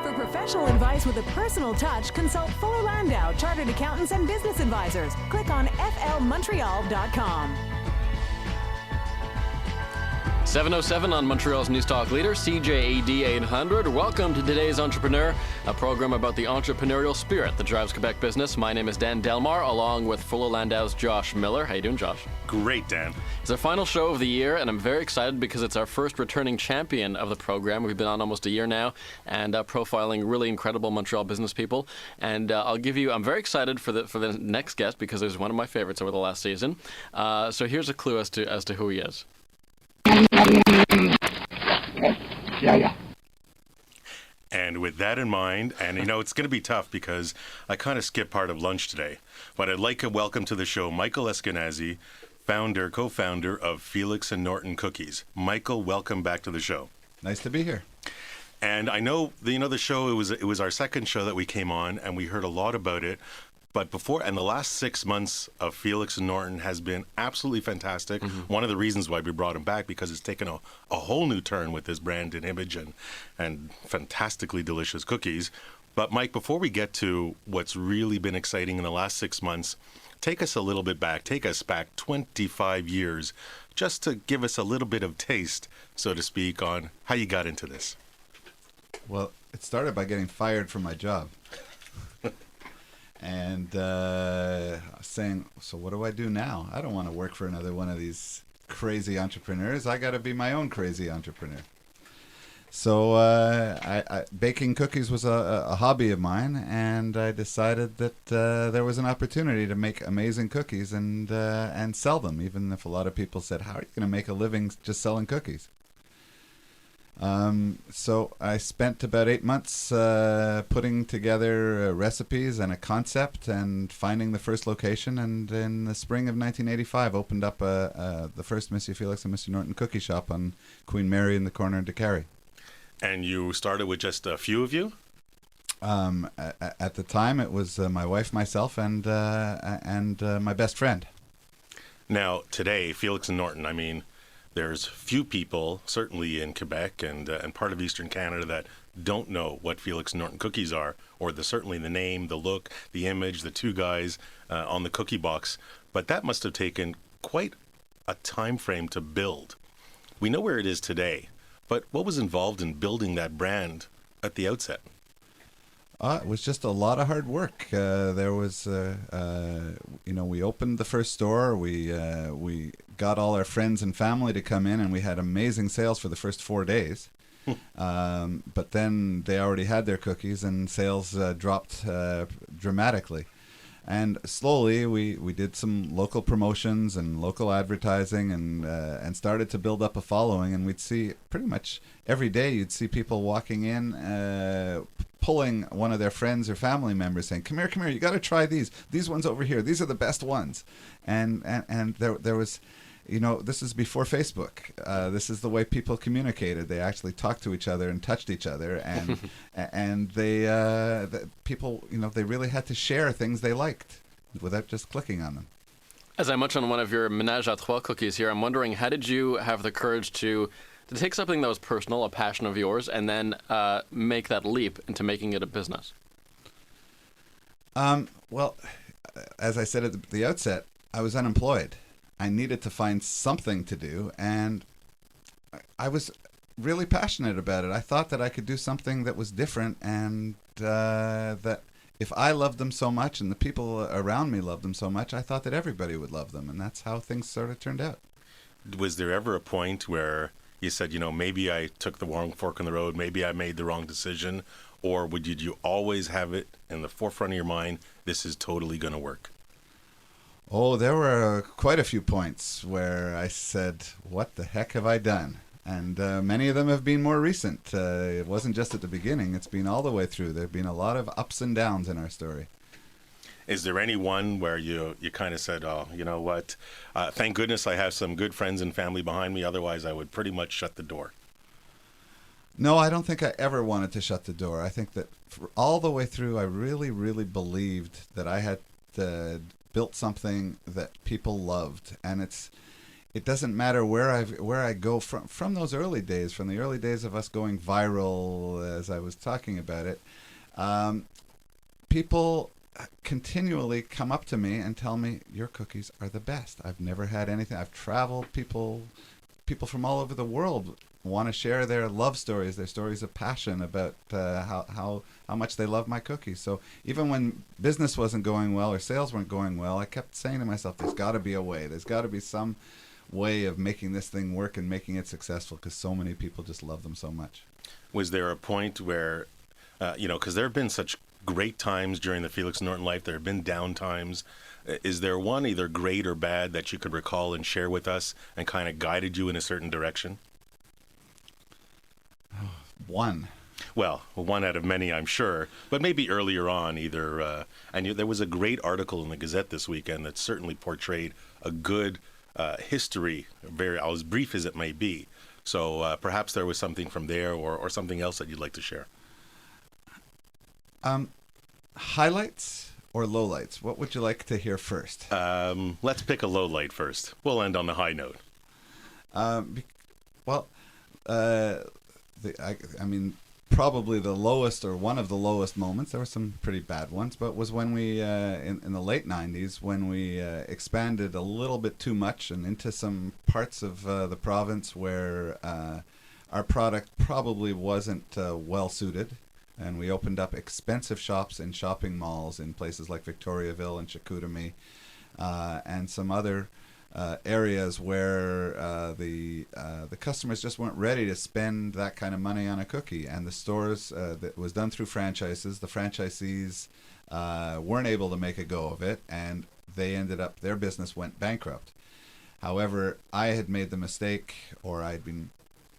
For professional advice with a personal touch, consult Fuller Landau, Chartered Accountants and Business Advisors. Click on flmontreal.com. 7:07 on Montreal's News Talk leader, CJAD 800. Welcome to today's Entrepreneur, a program about the entrepreneurial spirit that drives Quebec business. My name is Dan Delmar, along with Fuller Landau's Josh Miller. How you doing, Josh? Great, Dan. It's our final show of the year, and I'm very excited because it's our first returning champion of the program. We've been on almost a year now, and profiling really incredible Montreal business people. And I'm very excited for the next guest because he's one of my favorites over the last season. So here's a clue as to who he is. And with that in mind, and it's going to be tough because I kind of skipped part of lunch today, but I'd like to welcome to the show Michael Eskenazi, co-founder of Felix and Norton Cookies. Michael, welcome back to the show. Nice to be here. And I know, the show, it was our second show that we came on, and we heard a lot about it. But the last 6 months of Felix and Norton has been absolutely fantastic. Mm-hmm. One of the reasons why we brought him back, because it's taken a whole new turn with his brand and image and fantastically delicious cookies. But Mike, before we get to what's really been exciting in the last 6 months, take us a little bit back. Take us back 25 years, just to give us a little bit of taste, so to speak, on how you got into this. Well, it started by getting fired from my job. And saying, so what do I do now? I don't want to work for another one of these crazy entrepreneurs. I got to be my own crazy entrepreneur. So baking cookies was a hobby of mine, and I decided that there was an opportunity to make amazing cookies and sell them, even if a lot of people said, how are you going to make a living just selling cookies? So I spent about 8 months putting together recipes and a concept and finding the first location, and in the spring of 1985 opened up the first Monsieur Felix and Mr. Norton cookie shop on Queen Mary in the corner of DeCarry. And you started with just a few of you? At the time it was my wife, myself, and my best friend. Now today, Felix and Norton, there's few people, certainly in Quebec and part of Eastern Canada, that don't know what Felix and Norton cookies are, or certainly the name, the look, the image, the two guys on the cookie box. But that must have taken quite a time frame to build. We know where it is today, but what was involved in building that brand at the outset? It was just a lot of hard work. There was, we opened the first store. We got all our friends and family to come in, and we had amazing sales for the first 4 days. But then they already had their cookies, and sales dropped dramatically. And slowly, we did some local promotions and local advertising, and started to build up a following. And we'd see pretty much every day, you'd see people walking in, pulling one of their friends or family members, saying, come here, you got to try these ones over here, these are the best ones. And there was, this is before Facebook. This is the way people communicated. They actually talked to each other and touched each other, and and people, they really had to share things they liked without just clicking on them. As I mentioned on one of your Ménage à Trois cookies here, I'm wondering, how did you have the courage to take something that was personal, a passion of yours, and then make that leap into making it a business? Well, as I said at the outset, I was unemployed. I needed to find something to do, and I was really passionate about it. I thought that I could do something that was different, and that if I loved them so much and the people around me loved them so much, I thought that everybody would love them, and that's how things sort of turned out. Was there ever a point where you said, maybe I took the wrong fork in the road, maybe I made the wrong decision, or did you always have it in the forefront of your mind, this is totally going to work? Oh, there were quite a few points where I said, what the heck have I done? And many of them have been more recent. It wasn't just at the beginning, it's been all the way through. There have been a lot of ups and downs in our story. Is there any one where you kind of said, oh, you know what, thank goodness I have some good friends and family behind me, otherwise I would pretty much shut the door? No, I don't think I ever wanted to shut the door. I think that all the way through, I really, really believed that I had built something that people loved. And it doesn't matter where I go from those early days, from the early days of us going viral, as I was talking about it. People continually come up to me and tell me, your cookies are the best. I've never had anything. I've traveled. People from all over the world want to share their love stories, their stories of passion about how much they love my cookies. So even when business wasn't going well or sales weren't going well, I kept saying to myself, there's got to be a way. There's got to be some way of making this thing work and making it successful, because so many people just love them so much. Was there a point where, because there have been such great times during the Felix and Norton life, there have been down times. Is there one, either great or bad, that you could recall and share with us and kind of guided you in a certain direction? One. Well, one out of many, I'm sure, but maybe earlier on, either. There was a great article in the Gazette this weekend that certainly portrayed a good history, very as brief as it may be. So perhaps there was something from there, or something else that you'd like to share. Highlights or lowlights? What would you like to hear first? Let's pick a low light first. We'll end on the high note. Probably the lowest, or one of the lowest moments, there were some pretty bad ones, but was when we, in the late 90s, when we expanded a little bit too much and into some parts of the province where our product probably wasn't well suited. And we opened up expensive shops in shopping malls in places like Victoriaville and Chicoutimi, and some other areas where the customers just weren't ready to spend that kind of money on a cookie. And the stores, that was done through franchises, the franchisees weren't able to make a go of it, and they ended up, their business went bankrupt. However, I had made the mistake, or I'd been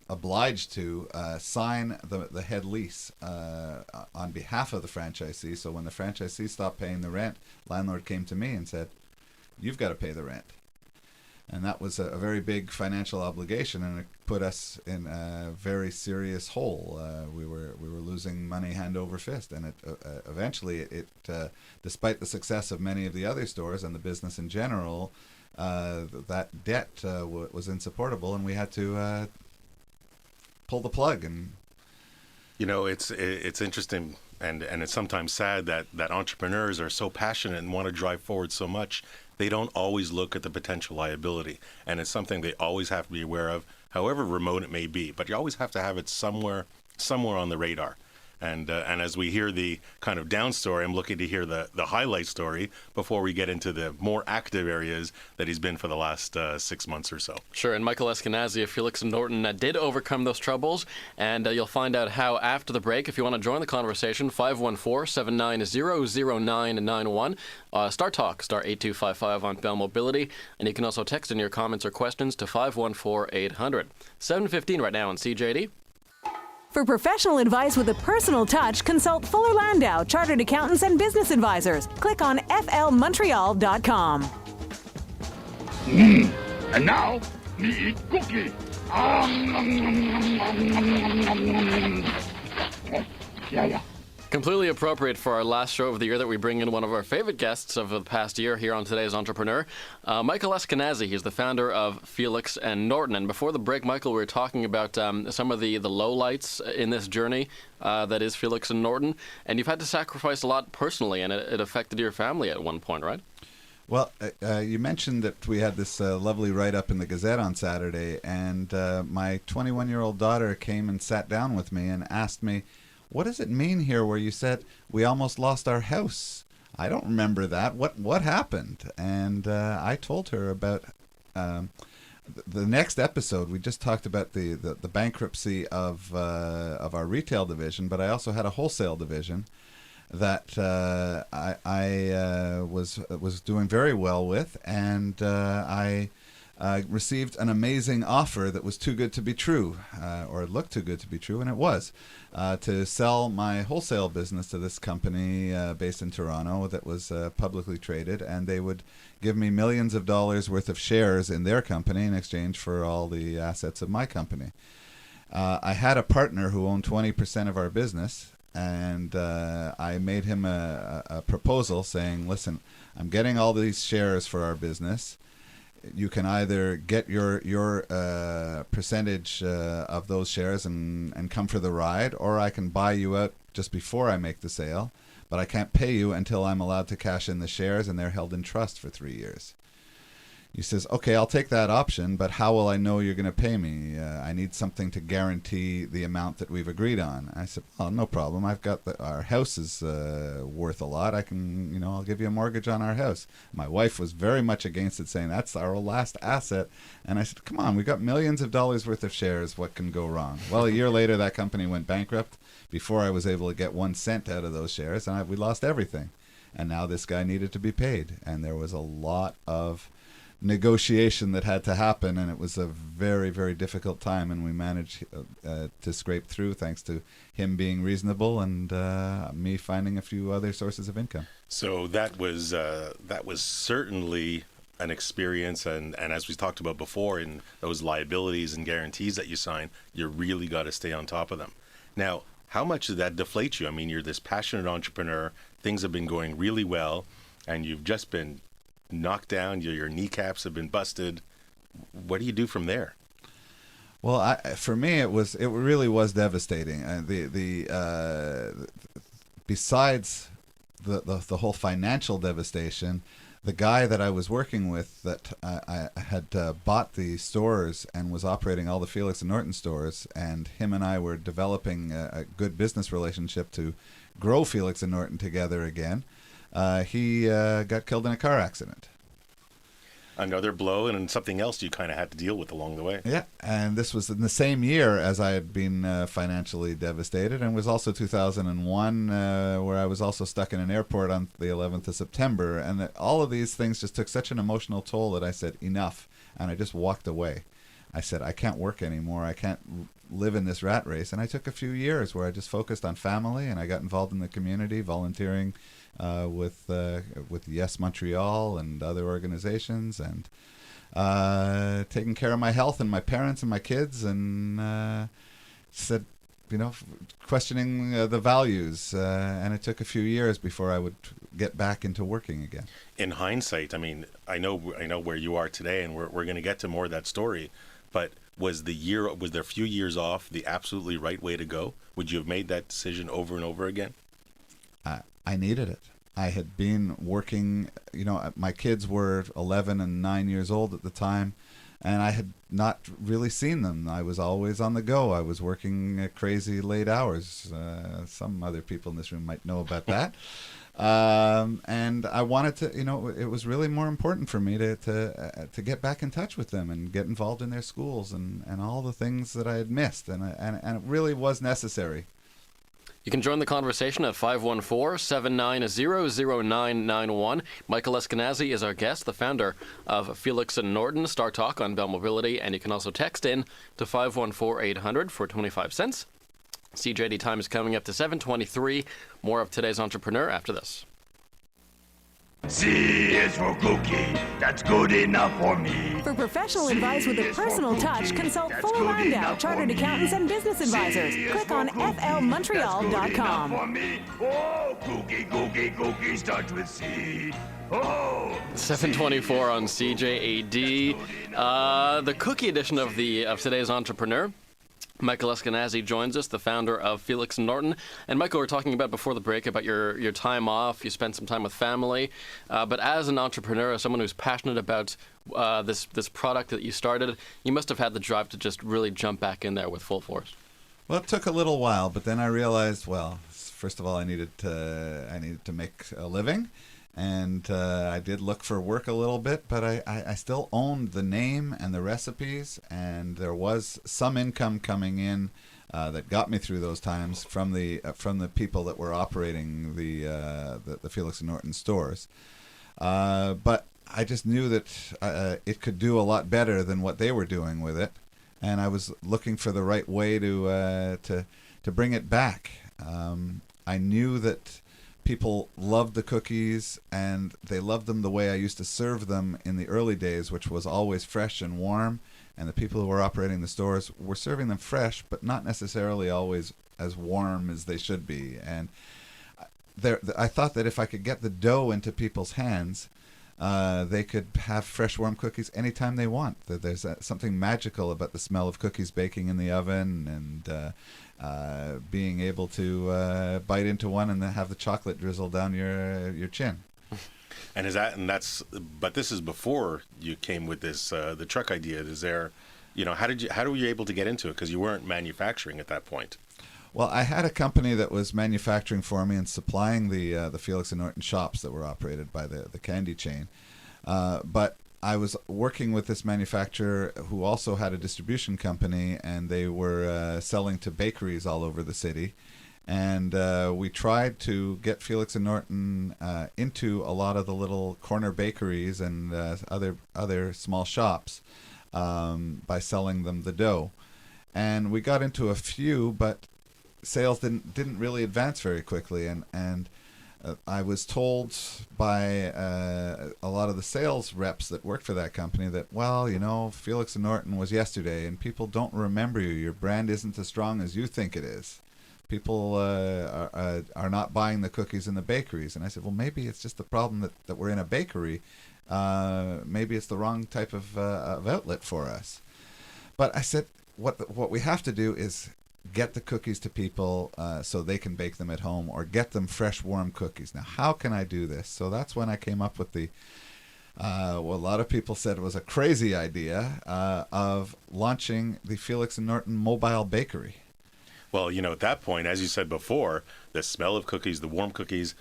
obliged to sign the head lease on behalf of the franchisee. So when the franchisee stopped paying the rent, landlord came to me and said, you've got to pay the rent. And that was a very big financial obligation, and it put us in a very serious hole. We were losing money hand over fist, and eventually, despite the success of many of the other stores and the business in general, that debt was insupportable, and we had to pull the plug. And it's interesting, and it's sometimes sad that entrepreneurs are so passionate and want to drive forward so much, they don't always look at the potential liability, and it's something they always have to be aware of, however remote it may be. But you always have to have it somewhere on the radar. And as we hear the kind of down story, I'm looking to hear the highlight story before we get into the more active areas that he's been for the last 6 months or so. Sure, and Michael Eskenazi of Felix and Norton did overcome those troubles, and you'll find out how after the break. If you want to join the conversation, 514-790-0991, Star Talk, star 8255 on Bell Mobility, and you can also text in your comments or questions to 514-800. 7:15 right now on CJD. For professional advice with a personal touch, consult Fuller Landau, Chartered Accountants and Business Advisors. Click on flmontreal.com. And now, me eat cookie. Yeah. Completely appropriate for our last show of the year that we bring in one of our favorite guests of the past year here on Today's Entrepreneur, Michael Eskenazi. He's the founder of Felix and Norton. And before the break, Michael, we were talking about some of the lowlights in this journey that is Felix and Norton. And you've had to sacrifice a lot personally, and it affected your family at one point, right? Well, you mentioned that we had this lovely write-up in the Gazette on Saturday, and my 21-year-old daughter came and sat down with me and asked me, what does it mean here where you said we almost lost our house? I don't remember that. What happened? And I told her about the next episode. We just talked about the bankruptcy of our retail division, but I also had a wholesale division that I was doing very well with, and I received an amazing offer that was too good to be true, or it looked too good to be true, and it was, to sell my wholesale business to this company based in Toronto that was publicly traded, and they would give me millions of dollars worth of shares in their company in exchange for all the assets of my company. I had a partner who owned 20% of our business, and I made him a proposal saying, listen, I'm getting all these shares for our business. you can either get your percentage of those shares and come for the ride, or I can buy you out just before I make the sale, but I can't pay you until I'm allowed to cash in the shares, and they're held in trust for 3 years. He says, okay, I'll take that option, but how will I know you're going to pay me? I need something to guarantee the amount that we've agreed on. I said, oh, no problem. I've got our house is worth a lot. I can, I'll give you a mortgage on our house. My wife was very much against it, saying that's our last asset. And I said, come on, we've got millions of dollars worth of shares. What can go wrong? Well, a year later, that company went bankrupt before I was able to get 1 cent out of those shares, and we lost everything. And now this guy needed to be paid, and there was a lot of negotiation that had to happen, and it was a very, very difficult time, and we managed to scrape through thanks to him being reasonable and me finding a few other sources of income. So that was certainly an experience, and as we talked about before, in those liabilities and guarantees that you sign, you really got to stay on top of them. Now, how much did that deflate you? I mean, you're this passionate entrepreneur, things have been going really well, and you've just been knocked down, your kneecaps have been busted. What do you do from there? Well, for me, it really was devastating. Besides the whole financial devastation, the guy that I was working with that I had bought the stores and was operating all the Felix and Norton stores, and him and I were developing a good business relationship to grow Felix and Norton together again. He got killed in a car accident. Another blow, and something else you kind of had to deal with along the way. Yeah, and this was in the same year as I had been financially devastated, and it was also 2001, where I was also stuck in an airport on the 11th of September, and all of these things just took such an emotional toll that I said, enough, and I just walked away. I said, I can't work anymore, I can't live in this rat race, and I took a few years where I just focused on family, and I got involved in the community, volunteering with Yes Montreal and other organizations, and taking care of my health and my parents and my kids, and said, questioning the values, and it took a few years before I would get back into working again. In hindsight, I mean, I know where you are today, and we're going to get to more of that story, but was there a few years off the absolutely right way to go? Would you have made that decision over and over again? I needed it. I had been working, my kids were 11 and 9 years old at the time, and I had not really seen them. I was always on the go. I was working crazy late hours. Some other people in this room might know about that. And I wanted to, it was really more important for me to get back in touch with them and get involved in their schools and all the things that I had missed. And it really was necessary. You can join the conversation at 514-790-0991. Michael Eskenazi is our guest, the founder of Felix and Norton, Star Talk on Bell Mobility, and you can also text in to 514-800 for 25 cents. CJD time is coming up to 7:23. More of today's entrepreneur after this. C is for cookie. That's good enough for me. For professional advice with a personal touch, consult Fuller Landau, Chartered Accountants and Business Advisors. Click on flmontreal.com. Oh, cookie starts with C. Oh, 7:24 on CJAD. The cookie edition of today's entrepreneur. Michael Eskenazi joins us, the founder of Felix and Norton. And Michael, we were talking about before the break about your time off. You spent some time with family. But as an entrepreneur, as someone who's passionate about this product that you started, you must have had the drive to just really jump back in there with full force. Well, it took a little while, but then I realized, well, first of all, I needed to make a living. And I did look for work a little bit, but I still owned the name and the recipes, and there was some income coming in that got me through those times from the people that were operating the Felix and Norton stores. But I just knew that it could do a lot better than what they were doing with it, and I was looking for the right way to bring it back. I knew that people loved the cookies, and they loved them the way I used to serve them in the early days, which was always fresh and warm, and the people who were operating the stores were serving them fresh, but not necessarily always as warm as they should be. And I thought that if I could get the dough into people's hands, they could have fresh warm cookies anytime they want. There's something magical about the smell of cookies baking in the oven, and being able to bite into one and then have the chocolate drizzle down your chin. But this is before you came with this the truck idea. Is there, how were you able to get into it? Because you weren't manufacturing at that point. Well, I had a company that was manufacturing for me and supplying the Felix and Norton shops that were operated by the candy chain. But I was working with this manufacturer who also had a distribution company, and they were selling to bakeries all over the city. And we tried to get Felix and Norton into a lot of the little corner bakeries and other small shops by selling them the dough. And we got into a few, but sales didn't really advance very quickly, and I was told by a lot of the sales reps that worked for that company that, well, Felix and Norton was yesterday, and people don't remember you. Your brand isn't as strong as you think it is. People are not buying the cookies in the bakeries. And I said, well, maybe it's just the problem that we're in a bakery. Maybe it's the wrong type of outlet for us. But I said, what we have to do is get the cookies to people so they can bake them at home, or get them fresh, warm cookies. Now, how can I do this? So that's when I came up with what a lot of people said was a crazy idea of launching the Felix and Norton Mobile Bakery. Well, at that point, as you said before, the smell of cookies, the warm cookies,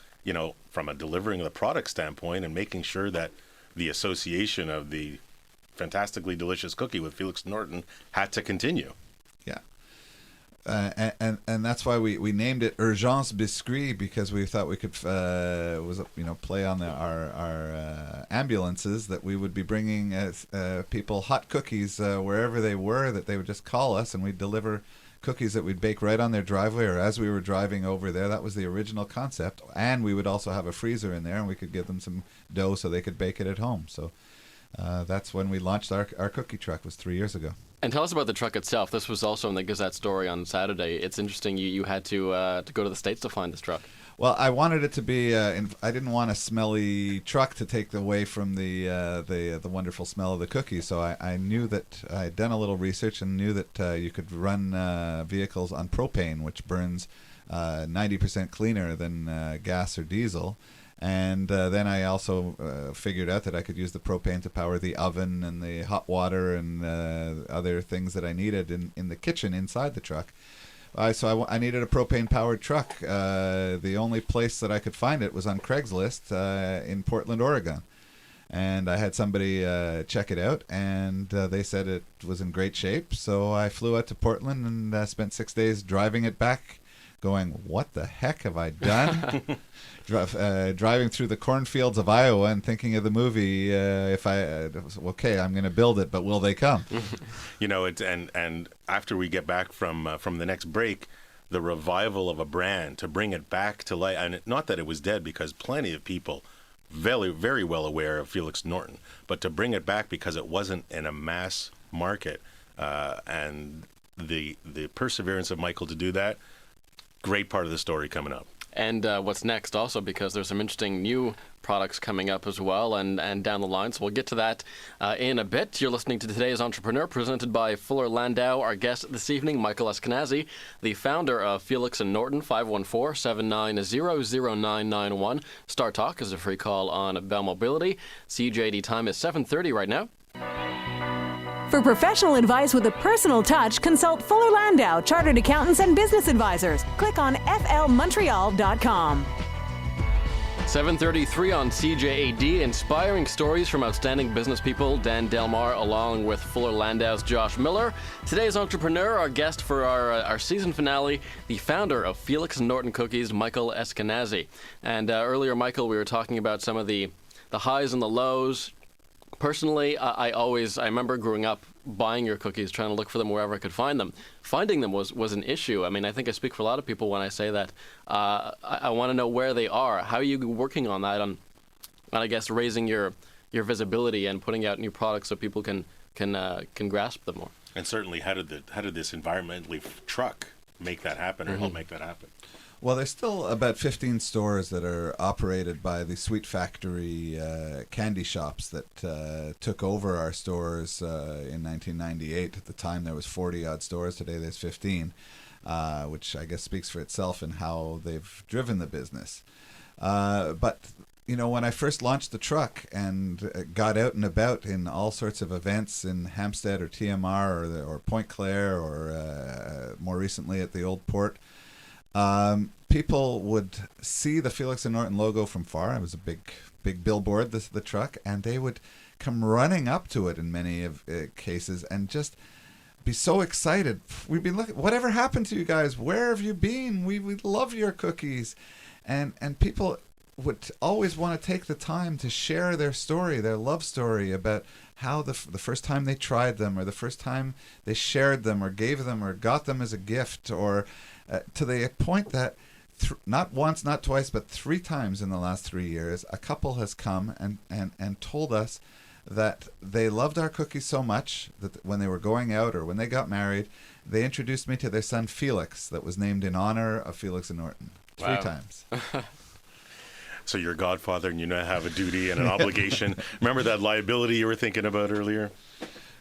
from a delivering the product standpoint and making sure that the association of the fantastically delicious cookie with Felix and Norton had to continue. Yeah. And that's why we named it Urgence Biscuit, because we thought we could play on our ambulances, that we would be bringing people hot cookies wherever they were, that they would just call us and we'd deliver cookies that we'd bake right on their driveway or as we were driving over there. That was the original concept. And we would also have a freezer in there, and we could give them some dough so they could bake it at home. So that's when we launched our cookie truck. It was 3 years ago. And tell us about the truck itself. This was also in the Gazette story on Saturday. It's interesting you had to go to the States to find this truck. Well, I wanted it to be. I didn't want a smelly truck to take away from the wonderful smell of the cookies. So I knew that I had done a little research and knew that you could run vehicles on propane, which burns 90% cleaner than gas or diesel. And then I also figured out that I could use the propane to power the oven and the hot water and other things that I needed in the kitchen inside the truck. So I needed a propane-powered truck. The only place that I could find it was on Craigslist in Portland, Oregon. And I had somebody check it out, and they said it was in great shape. So I flew out to Portland and spent 6 days driving it back, going, what the heck have I done? Driving through the cornfields of Iowa and thinking of the movie, I'm going to build it, but will they come? And after we get back from the next break, the revival of a brand, to bring it back to life, and not that it was dead, because plenty of people very, very well aware of Felix Norton, but to bring it back because it wasn't in a mass market, and the perseverance of Michael to do that, great part of the story coming up. And what's next also, because there's some interesting new products coming up as well and down the line. So we'll get to that in a bit. You're listening to Today's Entrepreneur, presented by Fuller Landau. Our guest this evening, Michael Eskenazi, the founder of Felix and Norton. 514-790-0991. Star Talk is a free call on Bell Mobility. CJD time is 7:30 right now. For professional advice with a personal touch, consult Fuller Landau, Chartered Accountants and Business Advisors. Click on flmontreal.com. 7:33 on CJAD, inspiring stories from outstanding business people. Dan Delmar along with Fuller Landau's Josh Miller. Today's entrepreneur, our guest for our season finale, the founder of Felix and Norton Cookies, Michael Eskenazi. And earlier, Michael, we were talking about some of the highs and the lows. Personally, I remember growing up buying your cookies, trying to look for them wherever I could find them. Finding them was an issue. I mean, I think I speak for a lot of people when I say that. I want to know where they are. How are you working on that, on I guess, raising your visibility and putting out new products so people can grasp them more? And certainly, how did this environmentally truck make that happen or help make that happen. Well, there's still about 15 stores that are operated by the Sweet Factory candy shops that took over our stores in 1998. At the time, there was 40-odd stores. Today, there's 15, which I guess speaks for itself in how they've driven the business. But you know, when I first launched the truck and got out and about in all sorts of events in Hampstead or TMR or Point Claire or more recently at the Old Port, people would see the Felix and Norton logo from far. It was a big billboard, the truck, and they would come running up to it in many of cases and just be so excited. We'd be looking, whatever happened to you guys? Where have you been? We love your cookies. And people would always want to take the time to share their story, their love story about how the first time they tried them or the first time they shared them or gave them or got them as a gift, or to the point that not once, not twice, but 3 times in the last 3 years, a couple has come and told us that they loved our cookies so much that when they were going out or when they got married, they introduced me to their son Felix, that was named in honor of Felix and Norton. 3 times. So you're a godfather and you now have a duty and an obligation. Remember that liability you were thinking about earlier?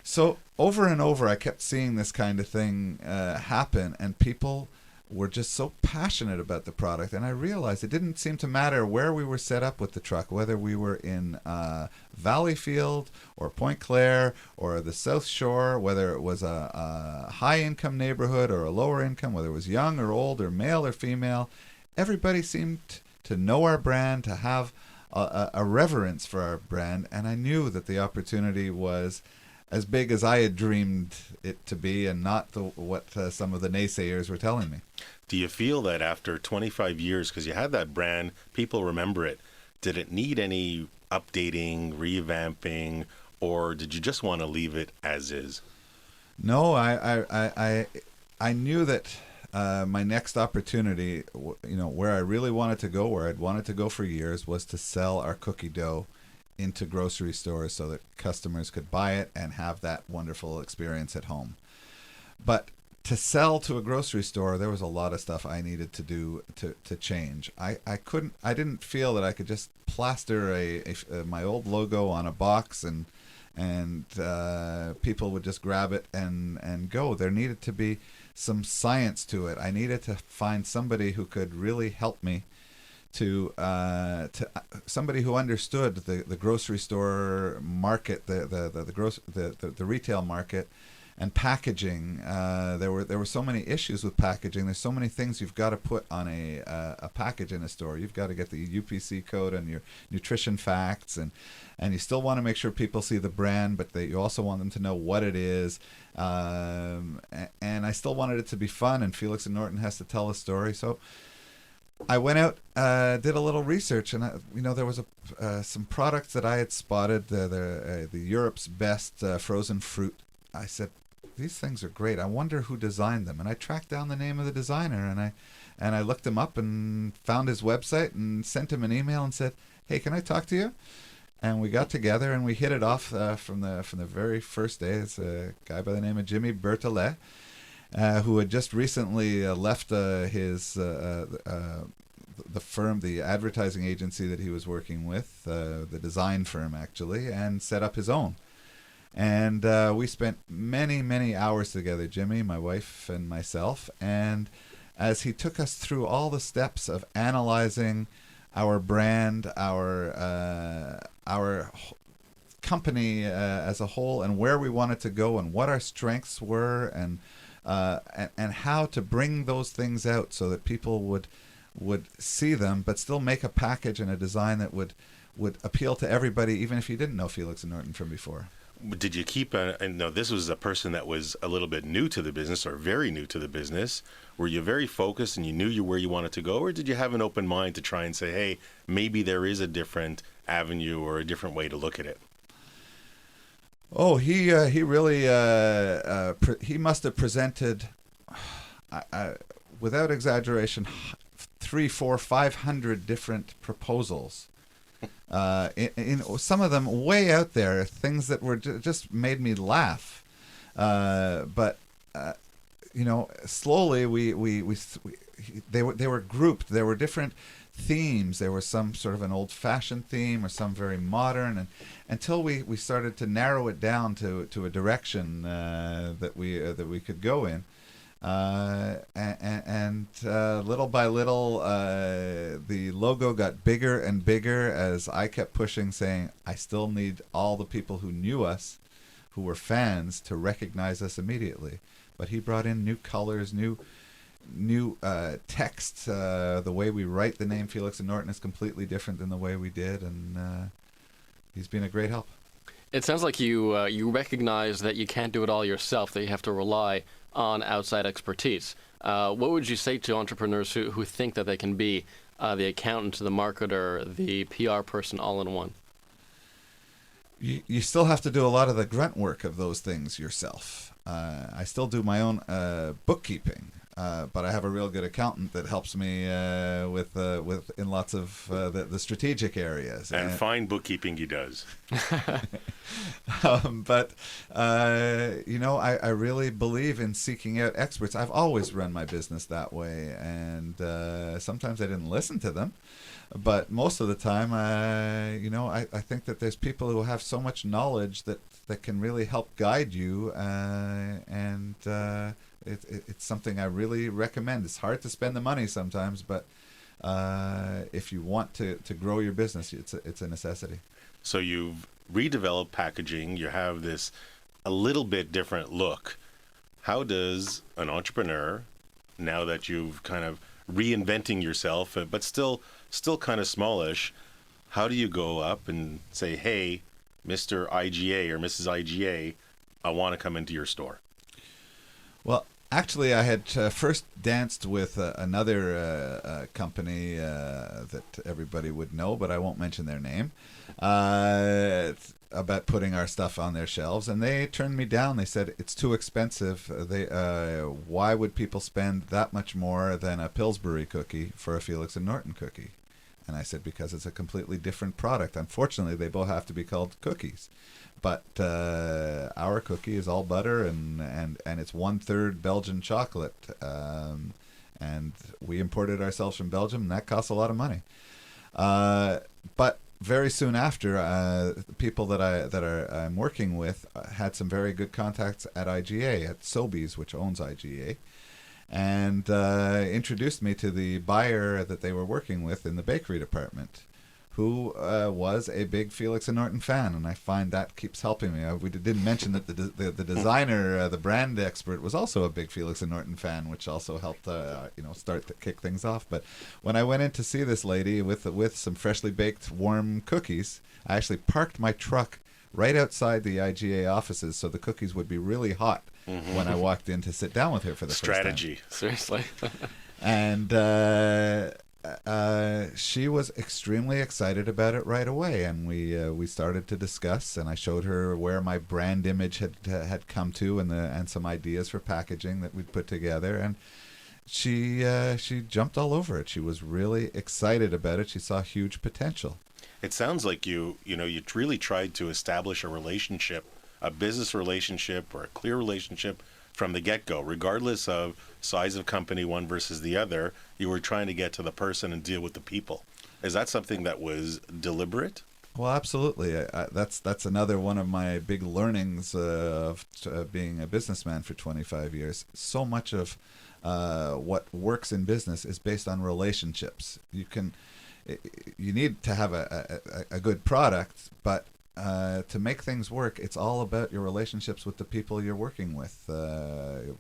So over and over, I kept seeing this kind of thing happen, and people were just so passionate about the product. And I realized it didn't seem to matter where we were set up with the truck, whether we were in Valleyfield or Point Claire or the South Shore, whether it was a high-income neighborhood or a lower income, whether it was young or old or male or female. Everybody seemed to know our brand, to have a reverence for our brand, and I knew that the opportunity was as big as I had dreamed it to be, and not what some of the naysayers were telling me. Do you feel that after 25 years, because you had that brand, people remember it, did it need any updating, revamping, or did you just want to leave it as is? No, I knew that my next opportunity, you know, where I really wanted to go, where I'd wanted to go for years, was to sell our cookie dough into grocery stores so that customers could buy it and have that wonderful experience at home. But to sell to a grocery store, there was a lot of stuff I needed to do to change. I didn't feel that I could just plaster my old logo on a box and people would just grab it and go. There needed to be some science to it. I needed to find somebody who could really help me to somebody who understood the grocery store market, the retail market, and packaging. There were so many issues with packaging. There's so many things you've got to put on a package in a store. You've got to get the UPC code and your nutrition facts, and you still want to make sure people see the brand, but you also want them to know what it is. And I still wanted it to be fun, and Felix and Norton has to tell a story. So I went out, did a little research, and there was some products that I had spotted, the Europe's best frozen fruit. I said, these things are great. I wonder who designed them. And I tracked down the name of the designer, and I looked him up and found his website and sent him an email and said, hey, can I talk to you? And we got together and we hit it off from the very first day. It's a guy by the name of Jimmy Bertolet, who had just recently left the firm, the advertising agency that he was working with, the design firm actually, and set up his own. And we spent many, many hours together, Jimmy, my wife, and myself. And as he took us through all the steps of analyzing our brand, our company as a whole, and where we wanted to go, and what our strengths were, and how to bring those things out so that people would see them, but still make a package and a design that would appeal to everybody, even if you didn't know Felix and Norton from before. Did you keep this was a person that was a little bit new to the business, or very new to the business. Were you very focused and you knew where you wanted to go, or did you have an open mind to try and say, hey, maybe there is a different avenue or a different way to look at it? Oh, he really he must have presented, without exaggeration, 300, 400, 500 different proposals. In some of them way out there, things that were just made me laugh. But slowly they were grouped. There were different themes. There was some sort of an old-fashioned theme or some very modern, and until we started to narrow it down to a direction that we could go in. And little by little, the logo got bigger and bigger as I kept pushing, saying, I still need all the people who knew us, who were fans, to recognize us immediately. But he brought in new colors, new text. The way we write the name Felix and Norton is completely different than the way we did, and he's been a great help. It sounds like you recognize that you can't do it all yourself, that you have to rely on outside expertise. What would you say to entrepreneurs who think that they can be the accountant, the marketer, the PR person all in one? You still have to do a lot of the grunt work of those things yourself. I still do my own bookkeeping, but I have a real good accountant that helps me with in lots of the strategic areas. And fine bookkeeping he does. But I really believe in seeking out experts. I've always run my business that way, and sometimes I didn't listen to them. But most of the time, I think that there's people who have so much knowledge that can really help guide you, and it's something I really recommend. It's hard to spend the money sometimes, but if you want to grow your business, it's a necessity. So you've redeveloped packaging. You have this a little bit different look. How does an entrepreneur, now that you've kind of reinventing yourself, but still kind of smallish, how do you go up and say, hey, Mr. IGA or Mrs. IGA, I want to come into your store? Well, actually, I had first danced with another company that everybody would know, but I won't mention their name, about putting our stuff on their shelves, and they turned me down. They said it's too expensive. Why would people spend that much more than a Pillsbury cookie for a Felix and Norton cookie? And I said, because it's a completely different product. Unfortunately, they both have to be called cookies. But our cookie is all butter, and it's 1/3 Belgian chocolate. And we imported ourselves from Belgium, and that costs a lot of money. But very soon after, people that I'm working with had some very good contacts at IGA, at Sobeys, which owns IGA, and introduced me to the buyer that they were working with in the bakery department, who was a big Felix and Norton fan, and I find that keeps helping me. We didn't mention that the designer, the brand expert, was also a big Felix and Norton fan, which also helped start to kick things off. But when I went in to see this lady with some freshly baked warm cookies, I actually parked my truck right outside the IGA offices so the cookies would be really hot when I walked in to sit down with her for the strategy. First time. Seriously. And she was extremely excited about it right away, and we started to discuss, and I showed her where my brand image had come to, and some ideas for packaging that we'd put together, and she jumped all over it. She was really excited about it. She saw huge potential. It sounds like you really tried to establish a relationship, a business relationship or a clear relationship from the get-go, regardless of size of company, one versus the other. You were trying to get to the person and deal with the people. Is that something that was deliberate? Well, absolutely. That's another one of my big learnings of being a businessman for 25 years. So much of what works in business is based on relationships. You need to have a good product, but to make things work, it's all about your relationships with the people you're working with,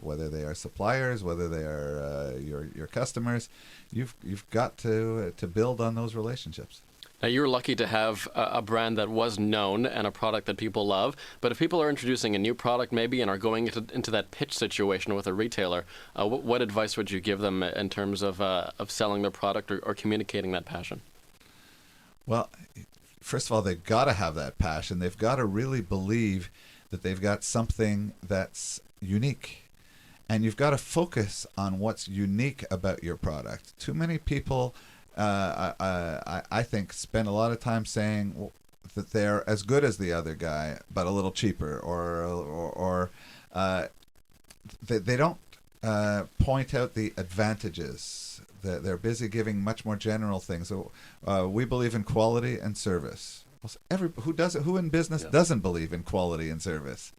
whether they are suppliers, whether they are your customers. You've got to build on those relationships. Now, you're lucky to have a brand that was known and a product that people love. But if people are introducing a new product maybe and are going into that pitch situation with a retailer, what advice would you give them in terms of selling their product or communicating that passion? Well, first of all, they've got to have that passion. They've got to really believe that they've got something that's unique. And you've got to focus on what's unique about your product. Too many people, I think, spend a lot of time saying that they're as good as the other guy, but a little cheaper, or they don't point out the advantages. They're busy giving much more general things. So we believe in quality and service. Well, who in business doesn't believe in quality and service?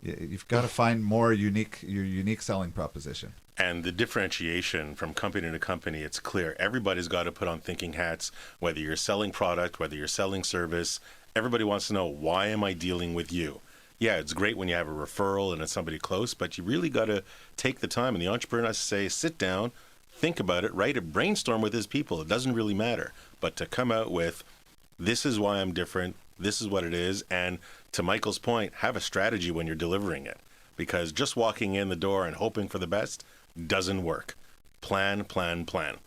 You've got to find your unique selling proposition. And the differentiation from company to company, it's clear. Everybody's got to put on thinking hats, whether you're selling product, whether you're selling service. Everybody wants to know, why am I dealing with you? Yeah, it's great when you have a referral and it's somebody close, but you really got to take the time. And the entrepreneur has to say, sit down, think about it, write a brainstorm with his people. It doesn't really matter. But to come out with, this is why I'm different, this is what it is, and to Michael's point, have a strategy when you're delivering it. Because just walking in the door and hoping for the best doesn't work. Plan, plan, plan.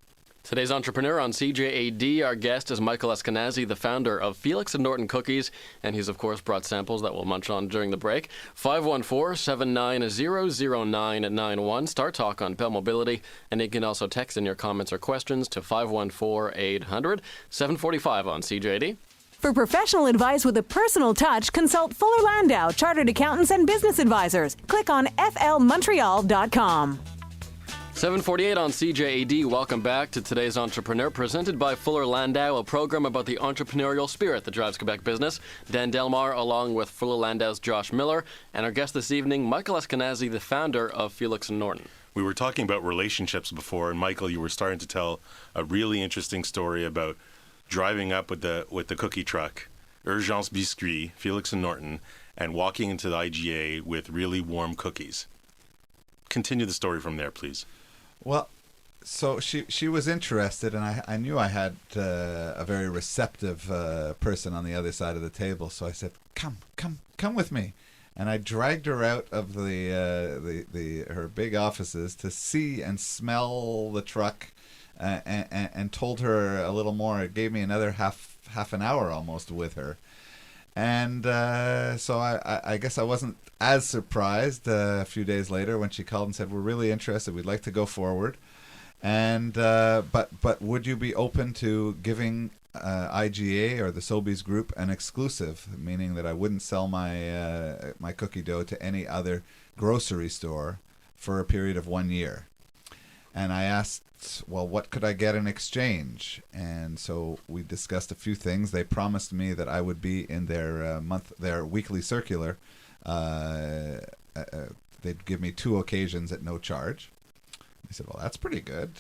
Today's entrepreneur on CJAD, our guest is Michael Eskenazi, the founder of Felix and Norton Cookies, and he's of course brought samples that we'll munch on during the break. 514-790-0991. Start talk on Bell Mobility, and you can also text in your comments or questions to 514-800-745 on CJAD. For professional advice with a personal touch, consult Fuller Landau, Chartered Accountants and Business Advisors. Click on flmontreal.com. 748 on CJAD. Welcome back to today's Entrepreneur, presented by Fuller Landau, a program about the entrepreneurial spirit that drives Quebec business. Dan Delmar, along with Fuller Landau's Josh Miller, and our guest this evening, Michael Eskenazi, the founder of Felix and Norton. We were talking about relationships before, and Michael, you were starting to tell a really interesting story about driving up with the cookie truck, Urgence Biscuit, Felix and Norton, and walking into the IGA with really warm cookies. Continue the story from there, please. Well, so she was interested, and I knew I had a very receptive person on the other side of the table. So I said, "Come with me," and I dragged her out of her big offices to see and smell the truck, and told her a little more. It gave me another half an hour almost with her. And so I guess I wasn't as surprised a few days later when she called and said, "We're really interested. We'd like to go forward. And but would you be open to giving IGA or the Sobeys Group an exclusive, meaning that I wouldn't sell my cookie dough to any other grocery store for a period of 1 year?" And I asked, well, what could I get in exchange? And so we discussed a few things. They promised me that I would be in their weekly circular. They'd give me 2 occasions at no charge. I said, well, that's pretty good.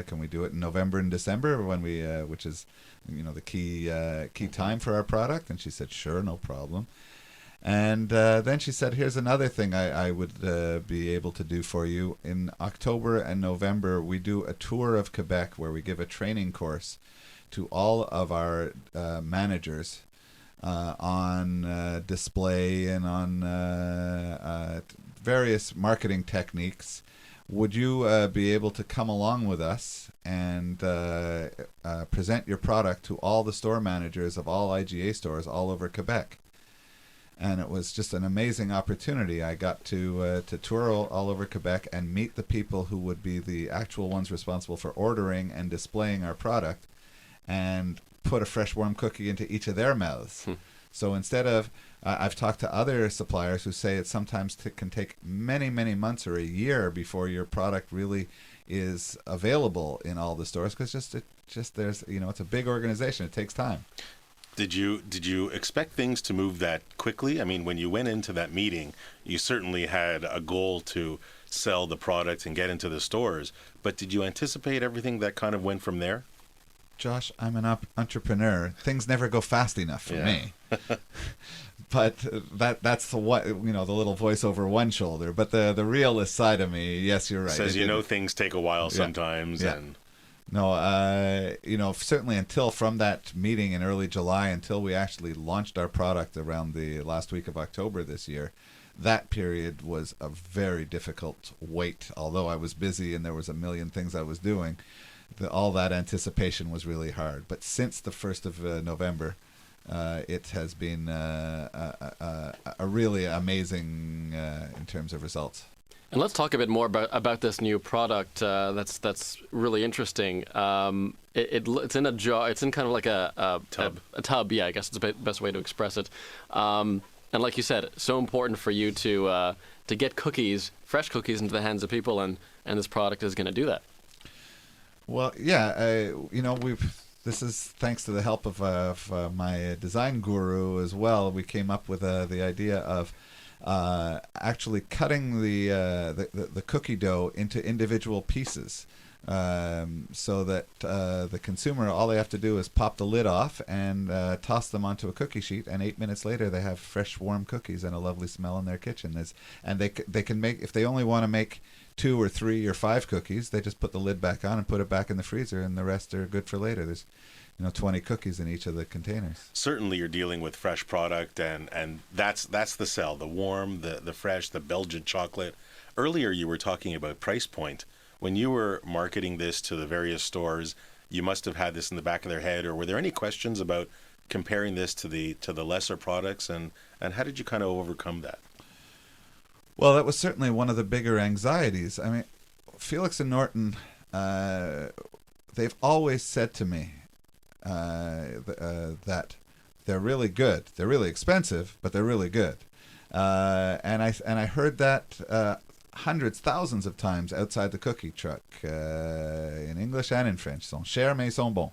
Can we do it in November and December, when which is, the key time for our product? And she said, sure, no problem. And then she said, here's another thing I would be able to do for you. In October and November, we do a tour of Quebec where we give a training course to all of our managers on display and on various marketing techniques. Would you be able to come along with us and present your product to all the store managers of all IGA stores all over Quebec? And it was just an amazing opportunity. I got to tour all over Quebec and meet the people who would be the actual ones responsible for ordering and displaying our product, and put a fresh warm cookie into each of their mouths. So instead of, I've talked to other suppliers who say it sometimes can take many, many months or a year before your product really is available in all the stores, because there's it's a big organization. It takes time. Did you expect things to move that quickly? I mean, when you went into that meeting, you certainly had a goal to sell the product and get into the stores, but did you anticipate everything that kind of went from there? Josh, I'm an entrepreneur. Things never go fast enough for me. But that's the little voice over one shoulder. But the realist side of me, yes, you're right. Says things take a while sometimes. Yeah. And no, certainly until from that meeting in early July until we actually launched our product around the last week of October this year, that period was a very difficult wait. Although I was busy and there was a million things I was doing, all that anticipation was really hard. But since the 1st of November, it has been a really amazing in terms of results. And let's talk a bit more about this new product. That's really interesting. It's in a jar. It's in kind of like a tub. Yeah, I guess it's the best way to express it. And like you said, it's so important for you to to get cookies, fresh cookies, into the hands of people, and this product is going to do that. Well, yeah, this is thanks to the help of my design guru as well. We came up with the idea of actually cutting the cookie dough into individual pieces, so that the consumer, all they have to do is pop the lid off and toss them onto a cookie sheet, and 8 minutes later they have fresh, warm cookies and a lovely smell in their kitchen. And they can make, if they only want to make 2 or 3 or 5 cookies, they just put the lid back on and put it back in the freezer, and the rest are good for later. There's 20 cookies in each of the containers. Certainly you're dealing with fresh product, and that's the sell, the warm, the fresh, the Belgian chocolate. Earlier you were talking about price point. When you were marketing this to the various stores, you must have had this in the back of their head, or were there any questions about comparing this to the lesser products, and how did you kind of overcome that? Well, that was certainly one of the bigger anxieties. I mean, Felix and Norton, they've always said to me that they're really good. They're really expensive, but they're really good. And I heard that hundreds, thousands of times outside the cookie truck, in English and in French. Sont chers mais sont bons.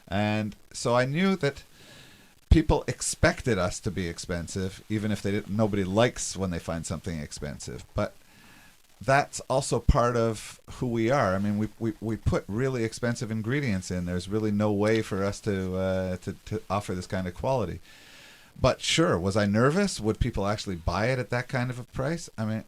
And so I knew that people expected us to be expensive, even if they didn't. Nobody likes when they find something expensive, but that's also part of who we are. I mean, we put really expensive ingredients in. There's really no way for us to offer this kind of quality. But sure, was I nervous? Would people actually buy it at that kind of a price? I mean,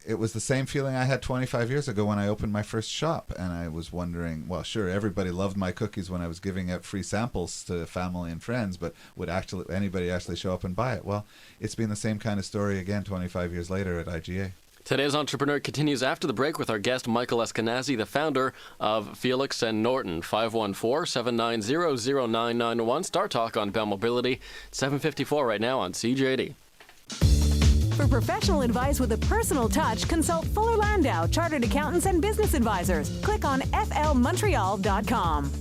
it was the same feeling I had 25 years ago when I opened my first shop, and I was wondering, well, sure, everybody loved my cookies when I was giving out free samples to family and friends, but would anybody actually show up and buy it? Well, it's been the same kind of story again 25 years later at IGA. Today's Entrepreneur continues after the break with our guest, Michael Eskenazi, the founder of Felix and Norton. 514-790-0991. Star Talk on Bell Mobility. 7:54 right now on CJD. For professional advice with a personal touch, consult Fuller Landau, Chartered Accountants and Business Advisors. Click on flmontreal.com.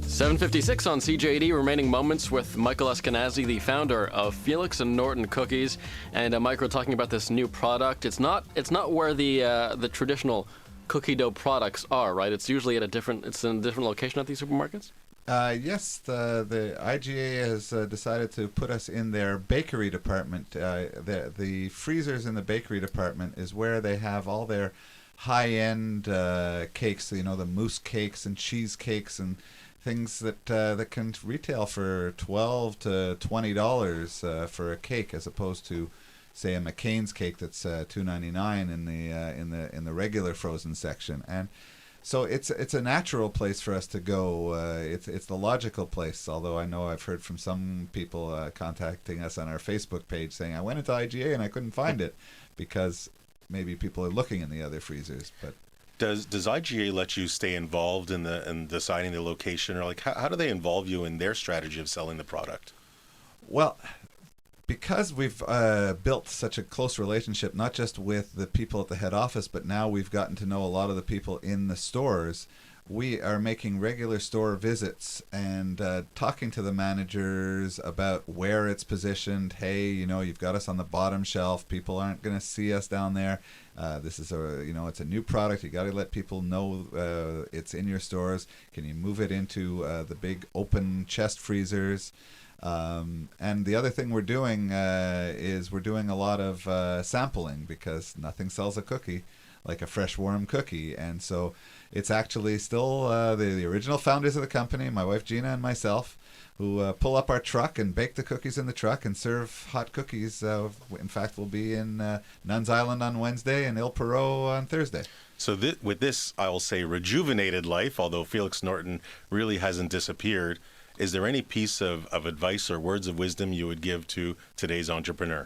7:56 on CJD. Remaining moments with Michael Eskenazi, the founder of Felix and Norton Cookies, and Michael talking about this new product. It's not where the traditional cookie dough products are, right? It's usually in a different location at these supermarkets. Yes, the IGA has decided to put us in their bakery department. The freezers in the bakery department is where they have all their high-end cakes, the mousse cakes and cheesecakes and things that can retail for $12 to $20 for a cake, as opposed to, say, a McCain's cake that's $2.99 in the regular frozen section. And so it's a natural place for us to go. It's the logical place. Although I know I've heard from some people contacting us on our Facebook page saying, I went into IGA and I couldn't find it, because maybe people are looking in the other freezers. But Does IGA let you stay involved in deciding the location, or like how do they involve you in their strategy of selling the product? Well, because we've built such a close relationship, not just with the people at the head office, but now we've gotten to know a lot of the people in the stores, we are making regular store visits and talking to the managers about where it's positioned. Hey, you've got us on the bottom shelf. People aren't going to see us down there. This is it's a new product. You got to let people know it's in your stores. Can you move it into the big open chest freezers? And the other thing we're doing is we're doing a lot of sampling, because nothing sells a cookie like a fresh warm cookie. And so it's actually still the original founders of the company, my wife Gina and myself, who pull up our truck and bake the cookies in the truck and serve hot cookies. In fact, we'll be in Nuns Island on Wednesday and Il Perot on Thursday. So with this, I will say, rejuvenated life, although Felix Norton really hasn't disappeared, is there any piece of advice or words of wisdom you would give to today's entrepreneur?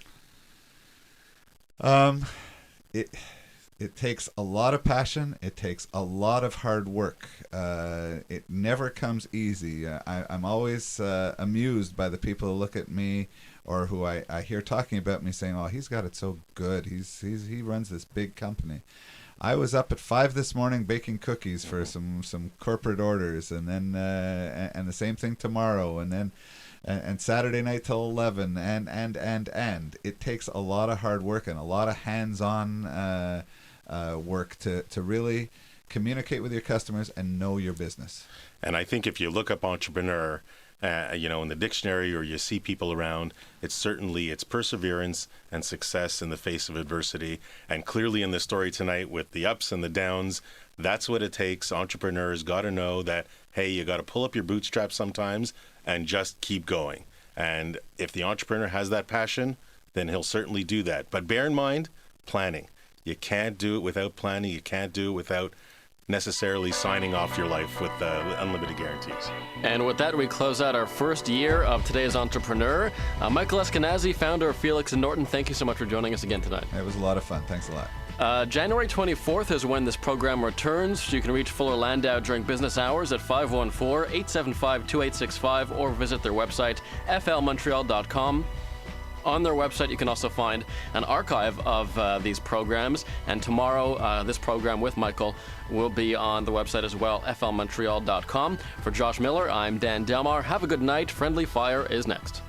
It takes a lot of passion. It takes a lot of hard work. It never comes easy. I'm always amused by the people who look at me or who I hear talking about me saying, "Oh, he's got it so good. He runs this big company." I was up at 5 this morning baking cookies for some corporate orders, and then and the same thing tomorrow, and then and Saturday night till 11, and it takes a lot of hard work and a lot of hands-on work to really communicate with your customers and know your business. And I think if you look up entrepreneur, in the dictionary, or you see people around, it's perseverance and success in the face of adversity. And clearly in the story tonight, with the ups and the downs, that's what it takes. Entrepreneurs got to know that, hey, you got to pull up your bootstraps sometimes and just keep going. And if the entrepreneur has that passion, then he'll certainly do that. But bear in mind, planning. You can't do it without planning. You can't do it without necessarily signing off your life with unlimited guarantees. And with that, we close out our first year of today's Entrepreneur. Michael Eskenazi, founder of Felix and Norton, thank you so much for joining us again tonight. It was a lot of fun. Thanks a lot. January 24th is when this program returns. You can reach Fuller Landau during business hours at 514-875-2865 or visit their website, flmontreal.com. On their website, you can also find an archive of these programs. And tomorrow, this program with Michael will be on the website as well, flmontreal.com. For Josh Miller, I'm Dan Delmar. Have a good night. Friendly Fire is next.